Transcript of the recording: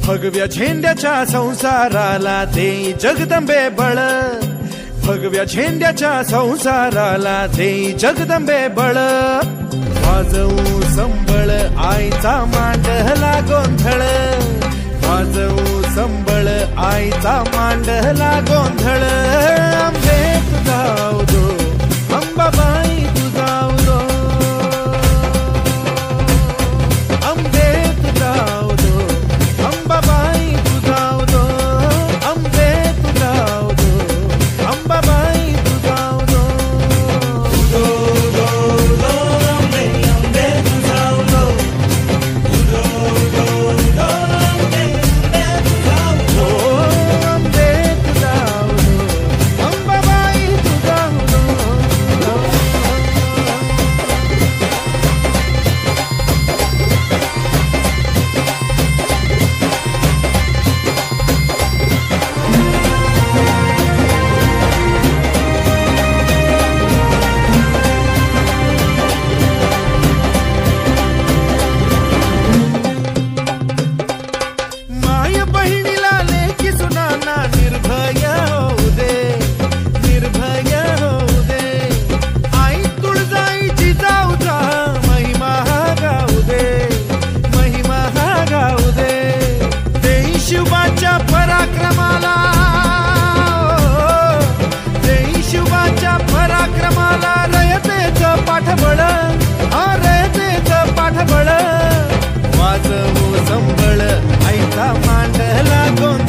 भगव्या झेंड्याच्या संसाराला देई जगदंबे बळ, भगव्या झेंड्याच्या संसाराला देई जगदंबे बळ. वाजवू संबळ आईचा मांडला गोंधळ, वाजवू संबळ आईचा मांडला गोंधळ. आंबे तुझा उदो अंबाबाई तुझा उदो, आंबे तुझा उदो अंबाबाई तुझा उदो, आंबे तुझा उदो अंबाबाई तुझा उदो. उदो उदो उदो आंबे आंबे तुझा उदो, उदो उदो उदो आंबे आंबे तुझा उदो, आंबे तुझा उदो अंबाबाई तुझा उदो. माय बहिणीला लेकी सुनाना निर्भय होऊ दे, निर्भय होऊ दे. आई तुळजाईची जाऊचा महिमा गाऊ दे, महिमा गाऊ दे. देई शिवाच्या पराक्रमाला, देई शिवाच्या पराक्रमाला रयतेचं पाठबळ, रयतेचं पाठबळ. वाजवू संबळ आईचा मांडला गोंधळ.